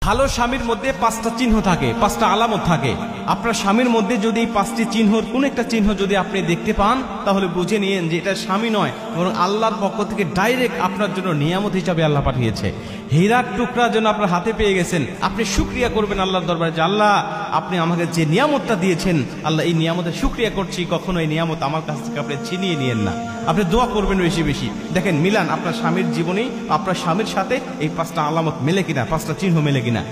ভালো স্বামীর মধ্যে পাঁচটা চিহ্ন থাকে, পাঁচটা আলামত থাকে। আপনার স্বামীর মধ্যে যদি এই পাঁচটি চিহ্নর কোন একটা চিহ্ন যদি আপনি দেখতে পান, তাহলে বুঝে নিয়েন যে এটা স্বামী নয়, বরং আল্লাহর পক্ষ থেকে ডাইরেক্ট আপনার জন্য নিয়ামত হিসাবে আল্লাহ পাঠিয়েছে। হীরার টুকরা যেন আপনার হাতে পেয়ে গেছেন, আপনি শুকরিয়া করবেন আল্লাহর দরবারে যে আল্লাহ আপনি আমাকে যে নিয়ামতটা দিয়েছেন, আল্লাহ এই নিয়ামতের শুকরিয়া করছি, কখনো এই নিয়ামত আমার কাছ থেকে আপনি ছিনিয়ে নিয়েন না। আপনি দোয়া করবেন বেশি বেশি। দেখেন মিলান আপনার স্বামীর জীবনে, আপনার স্বামীর সাথে এই পাঁচটা আলামত মেলে কিনা, পাঁচটা চিহ্ন মেলে কিনা।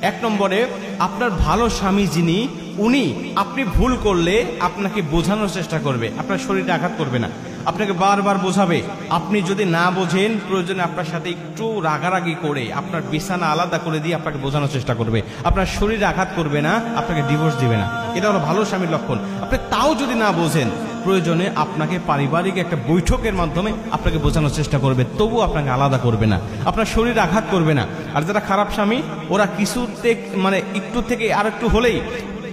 এক নম্বরে, আপনার ভালো স্বামী যিনি, উনি আপনি ভুল করলে আপনাকে বোঝানোর চেষ্টা করবে, আপনার শরীরে আঘাত করবে না, আপনাকে বারবার বোঝাবে। আপনি যদি না বোঝেন, প্রয়োজনে আপনার সাথে একটু রাগারাগি করে আপনার বিছানা আলাদা করে দিয়ে আপনাকে বোঝানোর চেষ্টা করবে, আপনার শরীরে আঘাত করবে না, আপনাকে ডিভোর্স দিবে না। এটা হলো ভালো স্বামীর লক্ষণ। আপনি তাও যদি না বোঝেন, প্রয়োজনে আপনাকে পারিবারিক একটা বৈঠকের মাধ্যমে আপনাকে বোঝানোর চেষ্টা করবে, তবু আপনাকে আলাদা করবে না, আপনার শরীরে আঘাত করবে না। আর যারা খারাপ স্বামী, ওরা কিছুতে একটু থেকে আর একটু হলেই,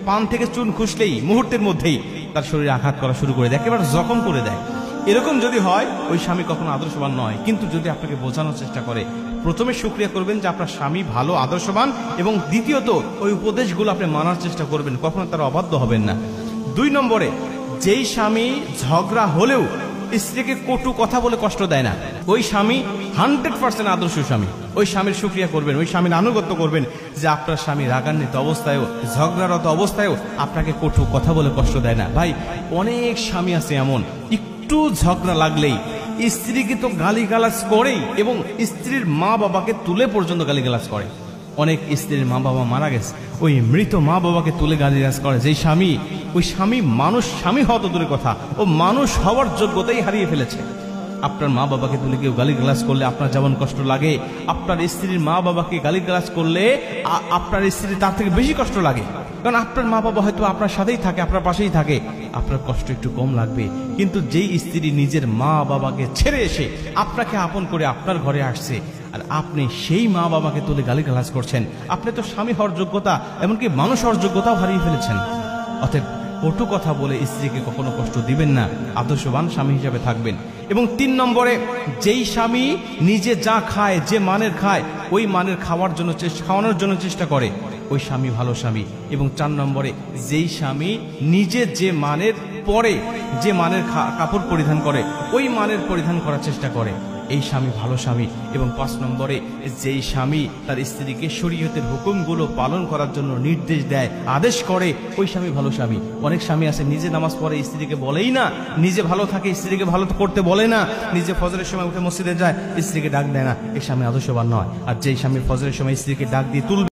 পান থেকে চুন খুঁজলেই মুহূর্তের মধ্যেই তার শরীরে আঘাত করা শুরু করে দেয়, একেবারে জখম করে দেয়। এরকম যদি হয়, ওই স্বামী কখনো আদর্শবান নয়। কিন্তু যদি আপনাকে বোঝানোর চেষ্টা করে, প্রথমে শুকরিয়া করবেন যে আপনার স্বামী ভালো, আদর্শবান, এবং দ্বিতীয়ত ওই উপদেশগুলো আপনি মানার চেষ্টা করবেন, কখনো তারা অবাধ্য হবেন না। 2 নম্বরে, যেই স্বামী ঝগড়া হলেও স্ত্রীকে কটু কথা বলে কষ্ট দেয় না, ওই স্বামী 100% আদর্শ স্বামী। ওই স্বামীর শুকরিয়া করবেন, ওই স্বামীর আনুগত্য করবেন যে আপনার স্বামী রাগান্বিত অবস্থায়ও, ঝগড়ারত অবস্থায়ও আপনাকে কটু কথা বলে কষ্ট দেয় না। ভাই, অনেক স্বামী আছে এমন, একটু ঝগড়া লাগলেই স্ত্রীকে তো গালিগালাজ করেই, এবং স্ত্রীর মা বাবাকে তুলে পর্যন্ত গালিগালাজ করে। অনেক স্ত্রীর মা বাবা মারা গেছে, ওই মৃত মা বাবাকে তুলে গালিগালাজ করে। যেই স্বামী, ওই স্বামী মানুষ, স্বামী হওয়া তো দূরের কথা, ও মানুষ হওয়ার যোগ্যতাই হারিয়ে ফেলেছে। আপনার মা বাবাকে তুলে কেউ গালিগালাজ করলে আপনার যেমন কষ্ট লাগে, আপনার স্ত্রীর মা বাবাকে গালিগালাজ করলে আপনার স্ত্রী তার থেকে বেশি কষ্ট লাগে। কারণ আপনার মা বাবা হয়তো আপনার সাথেই থাকে, আপনার পাশেই থাকে, আপনার কষ্ট একটু কম লাগবে। কিন্তু যেই স্ত্রী নিজের মা বাবাকে ছেড়ে এসে আপনাকে আপন করে আপনার ঘরে আসছে, আর আপনি সেই মা বাবাকে তুলে গালিগালাজ করছেন, আপনি তো স্বামী হওয়ার যোগ্যতা, এমনকি মানুষ হওয়ার যোগ্যতাও হারিয়ে ফেলেছেন। অতএব কটু কথা বলে স্ত্রীকে কখনো কষ্ট দিবেন না, আদর্শবান স্বামী হিসাবে থাকবেন। এবং 3 নম্বরে, যেই স্বামী নিজে যা খায়, যে মানের খায়, ওই মানের খাওয়ানোর জন্য চেষ্টা করে, ওই স্বামী ভালো স্বামী। এবং 4 নম্বরে, যেই স্বামী নিজে যে মানের পরে, যে মানের কাপড় পরিধান করে, ওই মানের পরিধান করার চেষ্টা করে, এই স্বামী ভালো স্বামী। এবং 5 নম্বরে, যেই স্বামী তার স্ত্রীকে শরীয়তের হুকুমগুলো পালন করার জন্য নির্দেশ দেয়, আদেশ করে, ওই স্বামী ভালো স্বামী। অনেক স্বামী আছে নিজে নামাজ পড়ে, স্ত্রীকে বলেই না, নিজে ভালো থাকে, স্ত্রীকে ভালো করতে বলে না, নিজে ফজরের সময় উঠে মসজিদে যায়, স্ত্রীকে ডাক দেয় না, এই স্বামী আদর্শবান নয়। আর যেই স্বামী ফজরের সময় স্ত্রীকে ডাক দিয়ে তুলবে